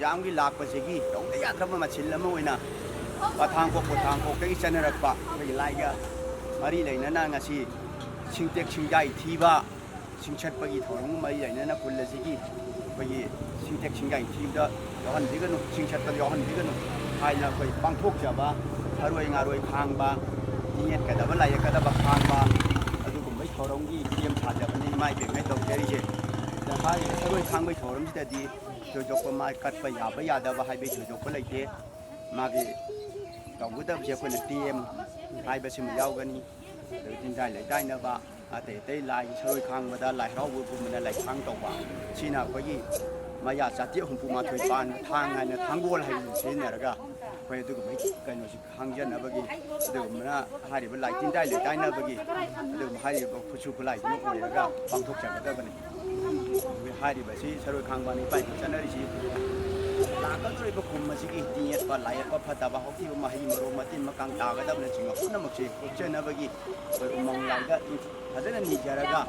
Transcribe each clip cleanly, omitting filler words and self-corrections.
ꯃꯌꯥꯝꯒꯤ ꯂꯥꯛꯄꯁꯤꯒꯤ ꯇꯧꯗ ꯌꯥꯗ꯭ꯔꯕ ꯃꯆꯤꯜ ꯑꯃ ꯑꯣꯏꯅ ꯄꯊꯥꯡꯀꯣꯛꯇꯒꯤ ꯆꯠꯅꯔꯛꯄ ꯑꯩꯈꯣꯏꯒꯤ ꯂꯥꯏꯒ ꯃꯔꯤ ꯂꯩꯅꯅ ꯉꯁꯤ ꯁꯤꯡꯇꯦꯛ ꯁꯤꯡꯖꯥꯏ ꯊꯤꯕ ꯆꯤꯡꯁꯠꯄꯒꯤ ꯊꯧꯔꯝꯒ ꯃꯔꯤ ꯂꯩꯅꯅ ꯈꯨꯜ ꯑꯁꯤꯒꯤ ꯑꯩꯈꯣꯏꯒꯤ ꯁꯤꯡꯇꯦꯛ ꯁꯤꯡꯖꯥꯏ ꯊꯤꯕꯗ ꯌꯥꯎꯍꯟꯕꯤꯒꯅꯨ ꯆꯤꯡꯁꯠꯄꯗ ꯌꯥꯎꯍꯟꯕꯤꯒꯅꯨ ꯍꯥꯏꯅ ꯑꯩꯈꯣꯏ ꯄꯥꯡꯊꯣꯛꯆꯕ ꯁꯔꯣꯏ ꯉꯥꯔꯣꯏ ꯈꯥꯡꯕ ꯌꯦꯠꯀꯗꯕ ꯂꯥꯏꯌꯦꯛꯀꯗꯕ ꯈꯥꯡꯕ ꯑꯗꯨꯒꯨꯝꯕꯒꯤ ꯊꯧꯔꯝꯒꯤ ꯁꯦꯝ ꯁꯥꯖꯕꯅꯤ ꯏꯃꯥ ꯏꯕꯦꯝꯉꯩ ꯇꯧꯖꯔꯤꯁꯦ ꯍꯥꯏꯔꯤꯕ ꯁꯔꯣꯏ ꯈꯥꯡꯕꯒꯤ ꯊꯧꯔꯝꯁꯤꯗꯗꯤ ꯊꯣꯏꯗꯣꯛꯄ ꯃꯥꯏ ꯀꯠꯄ ꯌꯥꯕ ꯌꯥꯗꯕ ꯍꯥꯏꯕꯒꯤ ꯊꯣꯏꯗꯣꯛꯄ ꯂꯩꯇꯦ ꯃꯥꯒꯤ ꯇꯧꯒꯗꯕꯁꯦ ꯑꯩꯈꯣꯏꯅ ꯇꯦꯝ ꯍꯥꯏꯕꯁꯤꯃ ꯌꯥꯎꯒꯅꯤ ꯑꯗꯨꯒ ꯇꯤꯟꯗꯥꯏ ꯂꯩꯇꯥꯏꯅꯕ ꯑꯇꯩ ꯑꯇꯩ ꯂꯥꯏ ꯁꯔꯣꯏ ꯈꯥꯡꯕꯗ ꯂꯥꯏ ꯍꯔꯥꯎꯕꯒꯨꯝꯕꯅ ꯂꯥꯏꯈꯥꯡ ꯇꯧꯕ ꯁꯤꯅ ꯑꯩꯈꯣꯏꯒꯤ ꯃꯌꯥ ꯆꯥꯇ꯭ꯔꯦꯠ ꯍꯨꯝꯐꯨ-ꯃꯥꯊꯣꯏ ꯄꯥꯟꯕ ꯊꯥꯡ ꯍꯥꯏꯅ ꯊꯥꯡꯒꯣꯜ ꯍꯥꯏꯕꯁꯤ ꯁꯤꯖꯤꯟꯅꯔꯒ ꯑꯩꯈꯣꯏ ꯑꯗꯨꯒꯨꯝꯕꯒꯤ ꯀꯩꯅꯣꯁꯤ ꯈꯥꯡꯖꯅꯕꯒꯤ ꯑꯗꯨꯒꯨꯝꯕꯅ ꯍꯥꯏꯔꯤꯕ ꯂꯥꯏ ꯇꯤꯟꯗꯥꯏ ꯂꯩꯇꯥꯏꯅꯕꯒꯤ ꯑꯗꯨꯒꯨꯝꯕ ꯍꯥꯏꯔꯤꯕ ꯈꯨꯠꯁꯨ ꯈꯨꯠꯂꯥꯏꯗꯨꯅ ꯑꯣꯏꯔꯒ ꯄꯥꯡꯊꯣꯛꯆꯒꯗꯕꯅꯤ ꯍꯥꯏꯔꯤꯕꯁꯤ ꯁꯔꯣꯏ ꯈꯥꯡꯕꯅ ꯏꯄꯥ-ꯏꯄꯨ ꯆꯠꯅꯔꯤꯁꯤ ꯂꯥꯛꯀꯗꯧꯔꯤꯕ ꯀꯨꯝ ꯑꯁꯤꯒꯤ ꯇꯤꯡ ꯌꯦꯠꯄ ꯂꯥꯏ ꯌꯦꯠꯄ ꯐꯠꯇꯕ ꯍꯧꯈꯤꯕ ꯃꯍꯩ ꯃꯔꯣꯡ ꯃꯇꯤꯟ ꯃꯀꯥꯡ ꯇꯥꯒꯗꯕꯅꯆꯤꯡꯕ ꯄꯨꯝꯅꯃꯛꯁꯤ ꯀꯣꯛꯆꯅꯕꯒꯤ ꯑꯩꯈꯣꯏ ꯎꯃꯪ ꯂꯥꯏꯗ ꯐꯖꯅ ꯅꯤꯖꯔꯒ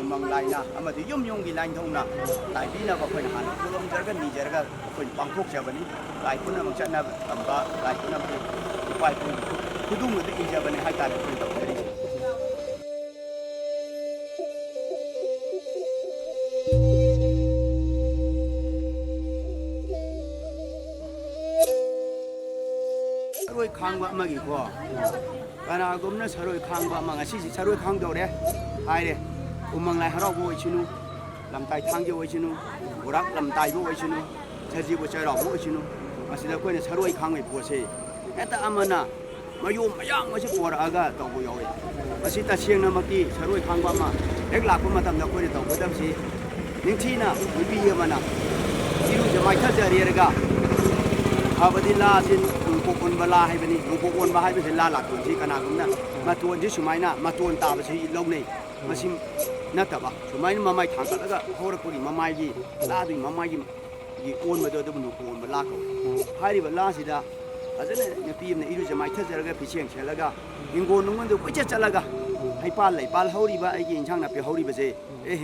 ꯎꯃꯪ ꯂꯥꯏꯅ ꯑꯃꯗꯤ ꯌꯨꯝ ꯌꯨꯝꯒꯤ ꯂꯥꯏꯅꯤꯡꯊꯧꯅ ꯂꯥꯏꯕꯤꯅꯕ ꯑꯩꯈꯣꯏꯅ ꯍꯥꯟꯅ ꯈꯨꯔꯨꯝꯖꯔꯒ ꯅꯤꯖꯔꯒ ꯑꯩꯈꯣꯏꯅ ꯄꯥꯡꯊꯣꯛꯆꯕꯅꯤ ꯂꯥꯏ ꯄꯨꯝꯅꯃꯛ ꯆꯠꯅꯕ ꯇꯝꯕ ꯂꯥꯏ ꯄꯨꯝꯅꯃꯛ ꯏꯄꯥ-ꯏꯄꯨ ꯈꯨꯗꯨꯝꯗ ꯏꯟꯖꯕꯅꯤ ꯍꯥꯏꯇꯥꯔꯦ ꯑꯩꯈꯣꯏꯅ ꯇꯧꯖꯔꯤꯁꯦ ꯁꯔꯣꯏ ꯈꯥꯡꯕ ꯑꯃꯒꯤꯀꯣ ꯀꯅꯥꯒꯨꯝꯕꯅ ꯁꯔꯣꯏ ꯈꯥꯡꯕ ꯑꯃ ꯉꯁꯤꯁꯤ ꯁꯔꯣꯏ ꯈꯥꯡꯗꯧꯔꯦ ꯍꯥꯏꯔꯦ ꯎꯃꯪ ꯂꯥꯏ ꯍꯔꯥꯎꯕ ꯑꯣꯏꯁꯅꯨ ꯂꯝꯇꯥꯏ ꯊꯥꯡꯖ ꯑꯣꯏꯁꯅꯨ ꯎꯔꯥꯛ ꯂꯝꯇꯥꯏꯕ ꯑꯣꯏꯁꯅꯨ ꯁꯖꯤꯕꯨ ꯆꯩꯔꯥꯎꯕ ꯑꯣꯏꯁꯅꯨ ꯃꯁꯤꯗ ꯑꯩꯈꯣꯏꯅ ꯁꯔꯣꯏ ꯈꯥꯡꯕꯒꯤ ꯄꯣꯠꯁꯦ ꯍꯦꯛꯇ ꯑꯃꯅ ꯃꯌꯣꯝ ꯃꯌꯥꯝ ꯑꯁꯤ ꯄꯣꯔꯛꯑꯒ ꯇꯧꯕ ꯌꯥꯎꯏ ꯃꯁꯤ ꯇꯁꯦꯡꯅꯃꯛꯀꯤ ꯁꯔꯣꯏ ꯈꯥꯡꯕ ꯑꯃ ꯍꯦꯛ ꯂꯥꯛꯄ ꯃꯇꯝꯗ ꯑꯩꯈꯣꯏꯅ ꯇꯧꯒꯗꯕꯁꯤ ꯅꯤꯡꯊꯤꯅ ꯅꯨꯄꯤ ꯑꯃꯅ ꯏꯔꯨꯖ ꯃꯥꯏꯊꯖꯔꯦꯔꯒ ꯐꯕꯗꯤ ꯂꯥꯁꯤ ꯅꯣꯡꯄꯣꯛ ꯑꯣꯟꯕ ꯂꯥ ꯍꯥꯏꯕꯅꯤ ꯅꯣꯡꯄꯣꯛ ꯑꯣꯟꯕ ꯍꯥꯏꯕꯁꯤ ꯂꯥ ꯂꯥꯇꯣꯟꯁꯤ ꯀꯅꯥꯒꯨꯝꯕꯅ ꯃꯇꯣꯟꯁꯤ ꯁꯨꯃꯥꯏꯅ ꯃꯇꯣꯟ ꯇꯥꯕꯁꯤ ꯂꯧꯅꯩ ꯃꯁꯤ ꯅꯠꯇꯕ ꯁꯨꯃꯥꯏꯅ ꯃꯃꯥꯏ ꯊꯥꯡꯒꯠꯂꯒ ꯍꯧꯔꯛꯄꯒꯤ ꯃꯃꯥꯏꯒꯤ ꯂꯥꯗꯨꯒꯤ ꯃꯃꯥꯏꯒꯤ ꯑꯣꯟꯕꯗꯣ ꯑꯗꯨꯕꯨ ꯅꯣꯡꯄꯣꯛ ꯑꯣꯟꯕ ꯂꯥ ꯀꯧꯏ ꯍꯥꯏꯔꯤꯕ ꯂꯥꯁꯤꯗ ꯐꯖꯅ ꯅꯨꯄꯤ ꯑꯃꯅ ꯏꯔꯨꯖ ꯃꯥꯏꯊꯖꯔꯒ ꯐꯤꯁꯦꯡ ꯁꯦꯠꯂꯒ ꯍꯤꯡꯒꯣꯜ ꯅꯨꯡꯒꯣꯜꯗ ꯀꯣꯏꯆꯠ ꯆꯠꯂꯒ ꯍꯩꯄꯥꯜ ꯂꯩꯄꯥꯜ ꯍꯧꯔꯤꯕ ꯑꯩꯒꯤ ꯏꯟꯁꯥꯡ ꯅꯥꯄꯤ ꯍꯧꯔꯤꯕꯁꯦ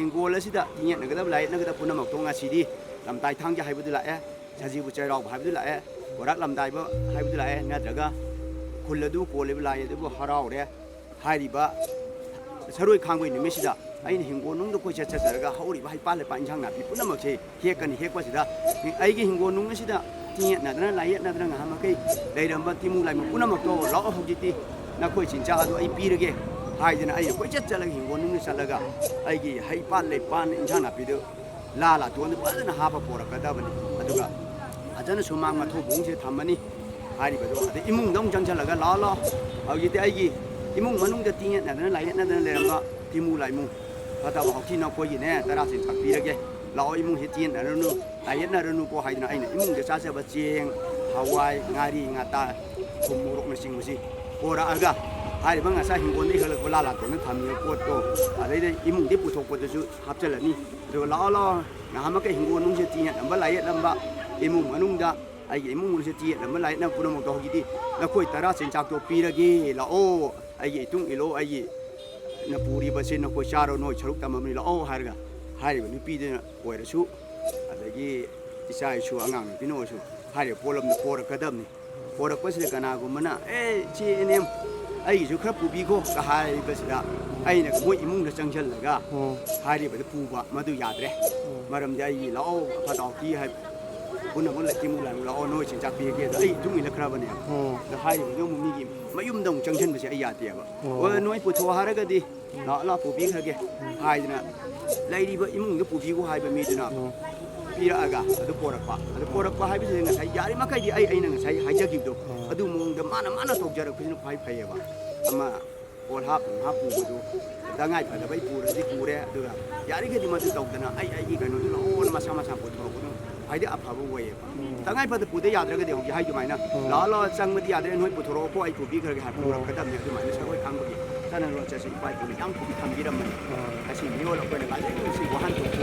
ꯍꯤꯡꯒꯣꯜ ꯑꯁꯤꯗ ꯇꯤꯡꯌꯦꯠꯅꯒꯗꯕ ꯂꯥꯏꯌꯦꯠꯅꯒꯗꯕ ꯄꯨꯝꯅꯃꯛꯇꯣ ꯉꯁꯤꯗꯤ ꯂꯝꯇꯥꯏ ꯊꯥꯡꯖ ꯍꯥꯏꯕꯗꯨ ꯂꯥꯛꯑꯦ ꯁꯖꯤꯕꯨ ꯆꯩꯔꯥꯎꯕ ꯍꯥꯏꯕꯗꯨ ꯂꯥꯛꯑꯦ ꯋꯥꯔꯥꯛ ꯂꯝꯗꯥꯏꯕ ꯍꯥꯏꯕꯗꯨ ꯂꯥꯛꯑꯦ ꯅꯠꯇ꯭ꯔꯒ ꯈꯨꯜ ꯑꯗꯨ ꯀꯣꯜꯂꯤꯕ ꯂꯥꯏ ꯑꯗꯨꯕꯨ ꯍꯔꯥꯎꯔꯦ ꯍꯥꯏꯔꯤꯕ ꯁꯔꯣꯏ ꯈꯥꯡꯕꯒꯤ ꯅꯨꯃꯤꯠꯁꯤꯗ ꯑꯩꯅ ꯍꯤꯡꯒꯣꯜ ꯅꯨꯡꯗ ꯀꯣꯏꯆꯠ ꯆꯠꯆꯔꯒ ꯍꯧꯔꯤꯕ ꯍꯩꯄꯥꯜ ꯂꯩꯄꯥꯜ ꯏꯟꯁꯥꯡ ꯅꯥꯄꯤ ꯄꯨꯝꯅꯃꯛꯁꯦ ꯍꯦꯛꯀꯅꯤ ꯍꯦꯛꯄꯁꯤꯗ ꯑꯩꯒꯤ ꯍꯤꯡꯒꯣꯜ ꯅꯨꯡ ꯑꯁꯤꯗ ꯇꯤꯡꯌꯦꯠꯅꯗꯅ ꯂꯥꯏꯌꯦꯠꯅꯗꯅ ꯉꯍꯥꯛ ꯃꯈꯩ ꯂꯩꯔꯝꯕ ꯇꯤꯃꯨ ꯂꯥꯏꯃꯨ ꯄꯨꯝꯅꯃꯛꯇꯣ ꯂꯥꯛꯑꯣ ꯍꯧꯖꯤꯛꯇꯤ ꯅꯈꯣꯏ ꯆꯤꯟꯖꯥꯛ ꯑꯗꯨ ꯑꯩ ꯄꯤꯔꯒꯦ ꯍꯥꯏꯗꯅ ꯑꯩꯅ ꯀꯣꯏꯆꯠ ꯆꯠꯂꯒ ꯍꯤꯡꯒꯣꯜ ꯅꯨꯡꯗ ꯆꯠꯂꯒ ꯑꯩꯒꯤ ꯍꯩꯄꯥꯜ ꯂꯩꯄꯥꯜ ꯏꯟꯁꯥꯡ ꯅꯥꯄꯤꯗꯨ ꯂꯥ ꯂꯥꯇꯣꯟꯗ ꯐꯖꯅ ꯍꯥꯞꯄ ꯄꯣꯔꯛꯀꯗꯕꯅꯤ ꯑꯗꯨꯒ ꯐꯖꯅ ꯁꯨꯃꯥꯡ ꯃꯊꯧꯕꯨꯡꯁꯦ ꯊꯝꯃꯅꯤ ꯍꯥꯏꯔꯤꯕꯗꯣ ꯑꯗꯩ ꯏꯃꯨꯡꯗ ꯑꯃꯨꯛ ꯆꯪꯁꯤꯜꯂꯒ ꯂꯥꯛꯑꯣ ꯂꯥꯛꯑꯣ ꯍꯧꯖꯤꯛꯇꯤ ꯑꯩꯒꯤ ꯏꯃꯨꯡ ꯃꯅꯨꯡꯗ ꯇꯤꯡꯌꯦꯠꯅꯗꯅ ꯂꯥꯏꯌꯦꯠꯅꯗꯅ ꯂꯩꯔꯝꯕ ꯇꯤꯃꯨ ꯂꯥꯏꯃꯨ ꯐꯠꯇꯕ ꯍꯥꯎꯊꯤ ꯅꯈꯣꯏꯒꯤꯅꯦ ꯇꯔꯥ ꯆꯤꯟꯖꯥꯛ ꯄꯤꯔꯒꯦ ꯂꯥꯛꯑꯣ ꯏꯃꯨꯡꯁꯤ ꯇꯤꯡꯌꯦꯠꯅꯔꯅꯨ ꯂꯥꯏꯌꯦꯠꯅꯔꯅꯨꯀꯣ ꯍꯥꯏꯗꯅ ꯑꯩꯅ ꯏꯃꯨꯡꯗ ꯆꯥꯖꯕ ꯆꯦꯡ ꯍꯋꯥꯏ ꯉꯥꯔꯤ ꯉꯥꯇꯥ ꯊꯨꯝ ꯃꯣꯔꯣꯛꯅꯆꯤꯡꯕꯁꯤ ꯄꯣꯔꯛꯑꯒ ꯍꯥꯏꯔꯤꯕ ꯉꯁꯥꯏ ꯍꯤꯡꯒꯣꯜꯗꯒꯤ ꯍꯦꯛꯂꯛꯄ ꯂꯥ ꯂꯥꯇꯣꯟꯗ ꯊꯝꯃꯤꯕ ꯄꯣꯠꯇꯣ ꯑꯗꯩꯗ ꯏꯃꯨꯡꯗꯒꯤ ꯄꯨꯊꯣꯛꯄꯗꯁꯨ ꯍꯥꯞꯆꯤꯜꯂꯅꯤ ꯑꯗꯨꯒ ꯂꯥꯛꯑꯣ ꯂꯥꯛꯑꯣ ꯉꯍꯥꯛ ꯃꯈꯩ ꯍꯤꯡꯒꯣꯜ ꯅꯨꯡꯁꯦ ꯇꯤꯡꯌꯦꯠꯅꯕ ꯂꯥꯏꯌꯦꯠꯂꯝꯕ ꯏꯃꯨꯡ ꯃꯅꯨꯡꯗ ꯑꯩꯒꯤ ꯏꯃꯨꯡ ꯃꯅꯨꯡꯁꯦ ꯇꯤꯡꯌꯦꯠꯅꯕ ꯂꯥꯏꯌꯦꯠꯅꯕ ꯄꯨꯝꯅꯃꯛꯇꯣ ꯍꯧꯖꯤꯛꯇꯤ ꯅꯈꯣꯏ ꯇꯔꯥ ꯆꯤꯟꯖꯥꯛꯇꯣ ꯄꯤꯔꯒꯦ ꯂꯥꯛꯑꯣ ꯑꯩꯒꯤ ꯏꯇꯨꯡ ꯏꯜꯂꯣ ꯑꯩꯒꯤ ꯄꯨꯔꯤꯕꯁꯦ ꯅꯈꯣꯏ ꯆꯥꯔꯣ ꯅꯣꯏ ꯁꯔꯨꯛ ꯇꯝꯃꯕꯅꯤ ꯂꯥꯛꯑꯣ ꯍꯥꯏꯔꯒ ꯍꯥꯏꯔꯤꯕ ꯅꯨꯄꯤꯗꯨꯅ ꯑꯣꯏꯔꯁꯨ ꯑꯗꯒꯤ ꯏꯆꯥ ꯏꯁꯨ ꯑꯉꯥꯡ ꯅꯨꯄꯤꯅ ꯑꯣꯏꯔꯁꯨ ꯍꯥꯏꯔꯤꯕ ꯄꯣꯠꯂꯝꯗꯨ ꯄꯣꯔꯛꯀꯗꯕꯅꯤ ꯄꯣꯔꯛꯄꯁꯤꯗ ꯀꯅꯥꯒꯨꯝꯕꯅ ꯏꯆꯦ ꯏꯅꯦꯝ ꯑꯩꯒꯤꯁꯨ ꯈꯔ ꯄꯨꯕꯤꯈꯣ ꯍꯥꯏꯕꯁꯤꯗ ꯑꯩꯅ ꯃꯣꯏ ꯏꯃꯨꯡꯗ ꯆꯪꯁꯤꯜꯂꯒ ꯍꯥꯏꯔꯤꯕꯗꯨ ꯄꯨꯕ ꯃꯗꯨ ꯌꯥꯗ꯭ꯔꯦ ꯃꯔꯝꯗꯤ ꯑꯩꯒꯤ ꯂꯥꯛꯑꯣ ꯐꯠꯇ ꯍꯥꯎꯊꯤ ꯍꯥꯏꯕ ꯄꯨꯝꯅꯃꯛ ꯂꯩꯇꯤꯃꯨ ꯂꯥꯏꯃꯨ ꯂꯥꯛꯑꯣ ꯅꯣꯏ ꯆꯤꯟꯖꯥꯛ ꯄꯤꯔꯒꯦ ꯑꯗꯣ ꯑꯩ ꯏꯇꯨꯡ ꯏꯜꯂꯛꯈ꯭ꯔꯕꯅꯦꯕ ꯑꯗꯣ ꯍꯥꯏꯔꯤꯕꯗꯨ ꯑꯃꯨꯛ ꯃꯤꯒꯤ ꯃꯌꯨꯝꯗ ꯑꯃꯨꯛ ꯆꯪꯁꯤꯟꯕꯁꯦ ꯑꯩ ꯌꯥꯗꯦꯕ ꯅꯣꯏ ꯄꯨꯊꯣꯛ ꯍꯥꯏꯔꯒꯗꯤ ꯂꯥꯛꯑꯣ ꯂꯥꯛꯑꯣ ꯄꯨꯕꯤꯈ꯭ꯔꯒꯦ ꯍꯥꯏꯗꯅ ꯂꯩꯔꯤꯕ ꯏꯃꯨꯡꯗ ꯄꯨꯕꯤꯈꯣ ꯍꯥꯏꯕ ꯃꯤꯗꯨꯅ ꯄꯤꯔꯛꯑꯒ ꯑꯗꯨ ꯄꯣꯔꯛꯄ ꯍꯥꯏꯕꯁꯤꯗ ꯉꯁꯥꯏ ꯌꯥꯔꯤꯃꯈꯩꯗꯤ ꯑꯩꯅ ꯉꯁꯥই ꯍꯥꯏꯖꯈꯤꯕꯗꯣ ꯑꯗꯨ ꯃꯑꯣꯡꯗ ꯃꯥꯅ ꯇꯧꯖꯔꯛꯄꯁꯤꯅ ꯈ꯭ꯋꯥꯏ ꯐꯩꯌꯦꯕ ꯑꯃ ꯄꯣꯠꯍꯥꯞ ꯅꯨꯡꯍꯥꯞ ꯄꯨꯕꯗꯨ ꯇꯉꯥꯏ ꯐꯗꯕꯩ ꯄꯨꯔꯗꯤ ꯄꯨꯔꯦ ꯑꯗꯨꯒ ꯌꯥꯔꯤꯈꯩꯗꯤ ꯃꯗꯨ ꯇꯧꯗꯅ ꯑꯩꯒꯤ ꯀꯩꯅꯣꯗꯨ ꯂꯥꯛꯑꯣꯅ ꯃꯁꯥ ꯃꯁꯥ ꯄꯨꯊꯣꯔꯛꯄꯗꯨ ꯈ꯭ꯋꯥꯏꯗꯒꯤ ꯑꯐꯕ ꯑꯣꯏꯌꯦꯕ ꯇꯉꯥꯏ ꯐꯗ ꯄꯨꯗ ꯌꯥꯗ꯭ꯔꯒꯗꯤ ꯍꯧꯖꯤꯛ ꯍꯥꯏꯗꯨꯃꯥꯏꯅ ꯂꯥꯛꯑꯣ ꯂꯥꯛꯑꯣ ꯆꯪꯕꯗꯤ ꯌꯥꯗ꯭ꯔꯦ ꯅꯣꯏ ꯄꯨꯊꯣꯔꯛꯑꯣꯀꯣ ꯑꯩ ꯄꯨꯕꯤꯈ꯭ꯔꯒꯦ ꯍꯥꯏ ꯄꯨꯔꯛꯀꯗꯕꯅꯤ ꯑꯗꯨꯃꯥꯏꯅ ꯁꯔꯣꯏ ꯈꯥꯡꯕꯒꯤ ꯆꯠꯅꯔꯣꯟꯆꯠꯁꯦ ꯏꯄꯥ ꯏꯄꯨꯅ ꯌꯥꯝ ꯊꯝꯕꯤꯔꯝꯕꯅꯤ ꯑꯁꯤ ꯃꯤꯑꯣꯏ ꯑꯩꯈꯣꯏꯅ ꯂꯥꯏꯔꯤꯛꯁꯤ ꯋꯥꯍꯟꯊꯣꯛꯁꯤ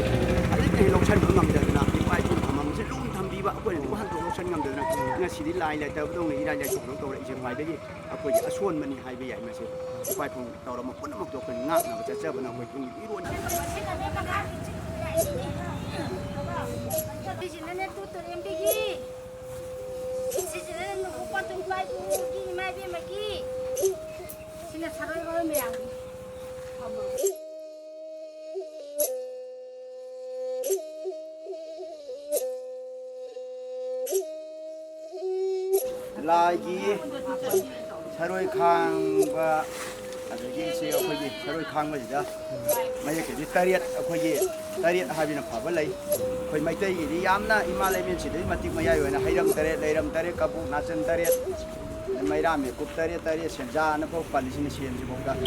ꯐꯖꯅ ꯂꯧꯁꯤꯟꯕ ꯉꯝꯗꯗꯅ ꯏꯄꯥ ꯏꯄꯨꯅ ꯊꯝꯃꯝꯕꯁꯦ ꯂꯨꯅ ꯊꯝꯕꯤꯕ ꯑꯩꯈꯣꯏꯅꯗꯤ ꯋꯥꯍꯟꯊꯣꯛ ꯂꯧꯁꯤꯟ ꯉꯝꯗꯗꯅ ꯉꯁꯤꯗꯤ ꯂꯥꯏ ꯂꯩꯇꯕꯗꯧꯅ ꯏꯔꯥꯏ ꯂꯥꯏꯊꯣꯛꯄꯗꯧꯅ ꯇꯧꯔꯛꯏꯁꯦ ꯈ꯭ꯋꯥꯏꯗꯒꯤ ꯑꯩꯈꯣꯏꯒꯤ ꯑꯁꯣꯟꯕꯅꯤ ꯍꯥꯏꯕ ꯌꯥꯏ ꯃꯁꯦ ꯏꯄꯥ ꯏꯄꯨꯅ ꯇꯧꯔꯝꯕ ꯄꯨꯝꯅꯃꯛꯇꯣ ꯑꯩꯈꯣꯏꯅ ꯉꯥꯛꯅꯕ ꯆꯠꯆꯕꯅ ꯑꯩꯈꯣꯏ ꯇꯨꯡꯒꯤ ꯏꯔꯣꯟ Originalnya tutur yang pergi. ลายกีชารวยคางว่าอาจจะยิ่งเสียคุยชารวยคางว่าจะไม่ใช่แค่ที่ตาเรียดคุยตาเรียดหาบินผ่าว่าเลยคุยไม่ใจดียามนะอิมาเลยมีสิ่งที่มาติดมาใหญ่เลยนะให้รำตาเรียดเลยรำตาเรียดกับพวกนักเซนตาเรียดไม่รำเนี่ยกุบตาเรียดเสียงจ้านะพวกปันสินเชียนสิพวกกัน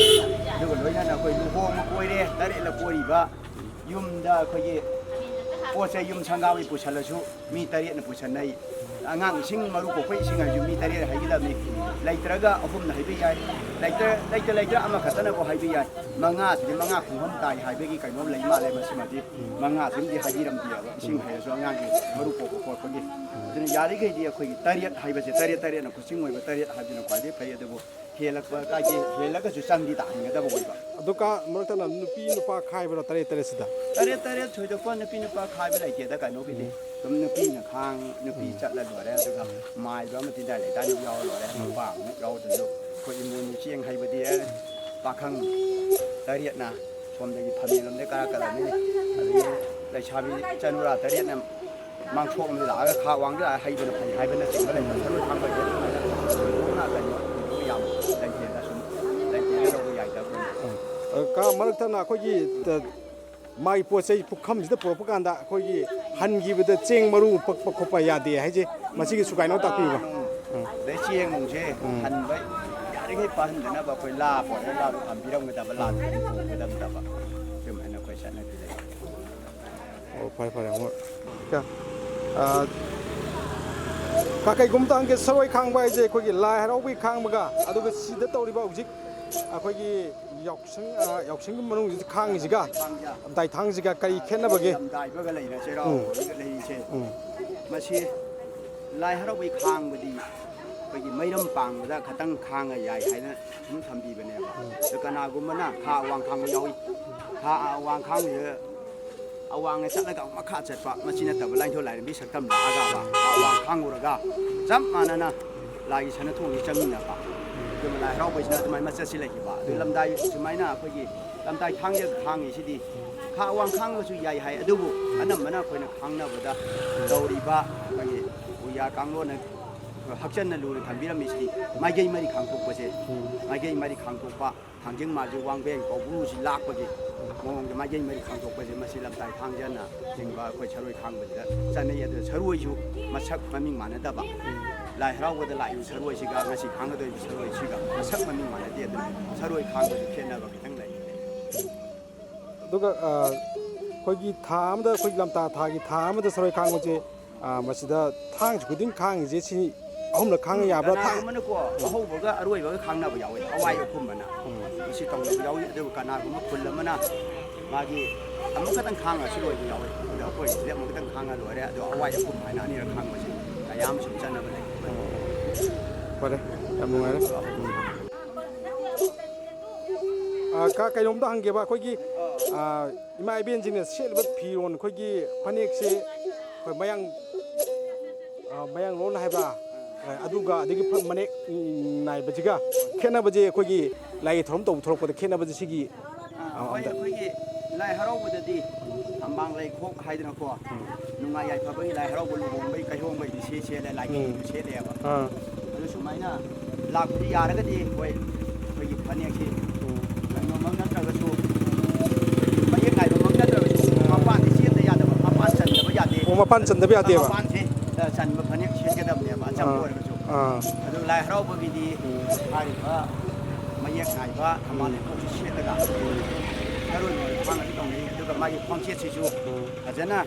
ดูกันเลยนะคุยดูโฮมาคุยเร่ตาเรียดละคุยบ้ายุ่มได้คุยพวกเสียยุ่มช่างก้าวไปผู้ชายละชูมีตาเรียดนะผู้ชายในงานชิงมาลูกคุยชิงอะไรอยู่มีตาเรียดให้กันนี่เลยตระก้าเอาผมนะให้ไปยัยเลยตระอามาขัดนะก็ให้ไปยัยมังงะสิมังงะคงผมตายให้ไปกี่ไก่น้องเลยมาเลยมาสิมาดิมังงะสิมดีให้ยีรำเดียวชิงให้ส่วนงานนี้มาลูกคุยทีนี้ยาดีกี่ดีคุยตาเรียดให้ไปสิตาเรียดนะคุยชิงไว้ตาเรียดให้ไปนะคุยได้ไปเดี๋ยวเฮลักว่าใกล้เฮลักก็จะสั่งดีต่างกันได้บ่อยป่ะดูก้ามรดกนั้นนุปีนุปาขายไปแล้วตะเรสิดาตาเรียดช่วยทุกคนนุปีนุปาขายไปเลยเกี่ยได้กันนุปีนี้ตรงนุปีเนี่ยค้างนุปีจัดแล้วหล่อแล้วทุกคนไม้แล้วมันติดได้เลยด้านยาวหล่อแล้วป่าวเราจะดูคนอิมูนเชียงให้ไปดีปากข้างตาเรียดนะชมได้พันลมได้กระนี่ได้ชาบิจันทราตาเรียดเนี่ยมังชมเลยหล่ะก็ข้าววางได้ให้เป็นให้เป็นสิ่งอะไรถ้าเราทำไปเยอะน่าจะยำได้เพียงได้สมได้เพียงเราใหญ่แต่ก็มรดกนั้นเขายี่ไม่ปวดใจพวกคำที่ปวดพวกกันได้เขายี่หันกีบได้เจงมารู้ปกไปยาดีให้จีมาสิ่งสุขายน้องตาปีวะได้เชียงมงเชหันไปอยากได้ให้ปันแต่นะแบบไปลาปอดลาทำพี่เราไม่ได้ลาไม่ได้แบบคือมันเอาไปใช้ในที่ไหนโอ้ไปแล้วหมดก็ใครกุมตังเกสรวยค้างไปเจ้าคนกี่ลายเราไปค้างมาก็อะดูก็สิ่งที่ตัวรีบเอาจิกคนกี่ยกชิงก็มันต้องค้างจิกอะได้ทางจิกอะใครแค่นั้นบ้างกี่ได้เพื่ออะไรนะเจ้าเราเลยเช่มาเชี่ยลายเราไปค้างมาดีไปกี่ไม่ลำปังแต่ขัดตั้งค้างใหญ่ให้นะมันทำดีไปเนี่ยแล้วก็นากุมันน่ะข้าวางค้างไม่เอาข้าวางค้างเยอะเอาวางในสักแล้วก็มาขาดเสร็จปะมาชินแต่เวลาเท่าไหร่มีสักตั้มลากาปะเอาวางข้างกูละกาจำมานั่นนะลายฉันทุ่งนี้จังนี่นะปะคือมันลายเราไปชนะทำไมมาเสียสิเลยกี่บาทหรือลำได้ทำไมน่ะเพื่อกี่ลำได้ข้างเยอะข้างอีกสิดีข้าวางข้างก็ช่วยใหญ่ให้ดูบุอันนั้นมันน่ะคนข้างน่ะบ่ได้ดาวรีบะเพื่อกี่อุยากังโลนะหักเช่นนั่นรู้เลยทำบิรามิสติไม่เกี่ยไม่ได้ข้างทุกประเทศไม่เกี่ยไม่ได้ข้างทุกปะทางจึงมาจะวางเบงก็รู้สิลากไปกี่มองจะมาเยี่ยมไม่ได้ขังตกไปจะมาสิลำไส้ทางเจนน่ะจึงว่าคอยชะรวยขังไปจะจันนี่จะชะรวยอยู่มาชักมันมิ่งมันได้บ้างลายเราก็จะลายอยู่ชะรวยชิกามาสิขังก็โดยชะรวยชิกามาชักมันมิ่งมันได้เดียดชะรวยขังก็จะเขียนอะไรบ้างทั้งหลายดูก็คนกี่ถามเด้อคนลำตาทากี่ถามเด้อชะรวยขังมันจะมาสิเด้อทางจุดดิ้งขังจะชี้เอาหน้าขังยาบ้าทางมันก็เขาบอกว่าอร่อยว่าขังน่ะบ่ยาวเอาไว้คุ้มมันน่ะมันสิต้องยาวเดี๋ยวกันน่ะมันคนละมันน่ะมากี่มันก็ต้องขังอ่ะสิรวยยาวเดี๋ยวค่อยเรียกมันก็ต้องขังอ่ะรวยเดี๋ยวเอาไว้คุ้มให้น่ะนี่ขังมาสิแต่ยามสมจันน่ะบ่ได้พอได้ทำยังไงนะก็ใครลงตั้งเก็บว่าคนกี่ไม่เบี้ยจริงเนี่ยเชื่อว่าพีโรนคนกี่พันเอกเชื่อคนไม่ยังร้อนให้ป่ะaduga adigi mane nai bajiga khena baje khogi lai throm to throk pa khena baje sigi khogi lai harau bode di ambang lai khok haidna ko nunga yai pa bai lai harau bol bom bai kai hom bai di se lai ki se le ba adu sumaina lak di yara ga di koi khogi phane ki no mang na tra ga su ma ye kai mang na tra ga su ma pan di se de ya da ma pan san da ba ya de ma pan san da ba ya de baสันมาพันธุ์เชื่อกันเนี่ยมาจำตัวกันจุดูลายเราบวิธีหายว่ามาแยกหายว่าทำอะไรก็เชื่อกันถ้ารุ่นฟังที่ตรงนี้ดูกับมาความเชื่อชิวอาจจะนะ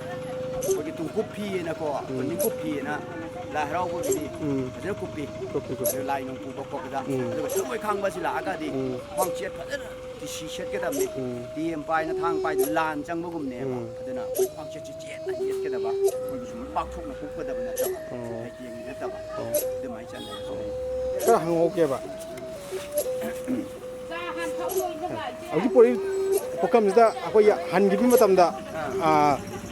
คนที่ตุ้งกุบพีนะก็คนนี้กุบพีนะลายเราบวิธีอาจจะกุบพีลายน้องกุบก็ก็ได้ดูกับช่วยข้างบ้านสิละอากาศดีความเชื่อที่ชี้เช็ดกันแบบนี้ดีมไปนะทางไปลานจังบุกุมเนี่ยพัฒนาความเชื่อเจ็ดนะเย็ดกันแบบว่าคนที่สมปักทุกนะคุกก็แบบนั้นจ้ะไอ้เกียงนี่จ้ะเดี๋ยวไม่จันเลยก็หังโอเคป่ะเอาที่พวกคำนี้akoหันกินมาทำได้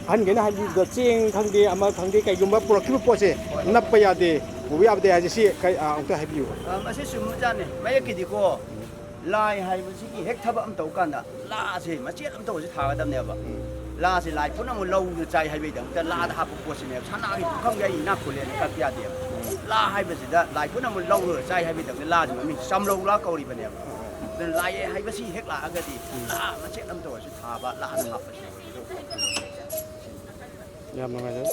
หันกินหันกินเจียงทางเดียมาทางเดียไก่ยุ่งมาปลอกคิดว่าพอใช่นับไปยาดีบุญยาดีอาจจะสิไก่องค์ให้บิวไม่ใช่สมมติจันเนี่ยไม่อยากกินดีกว่า ลายให้มันสิเฮ็ดทับอำโตกันน่ะลาสิมาเจ็ดอำโตสิทากันเนี่ยบ่ลาสิลายพุ่นน่ะมันเราใจให้ไปดังแต่ลาทาปุ๊บสิเนี่ยชนะที่ข้างใหญ่นักคนเลยกับยาเดียวลาให้ไปสิได้ลายพุ่นน่ะมันเราใจให้ไปดังลาสิมันมีซ้ำเราลาเกาหลีปะเนี่ยแต่ลายให้ไปสิเฮ็ดลาก็ดีลามาเจ็ดอำโตสิทาบ่ลาทาไป ยามมาไหมเด้อ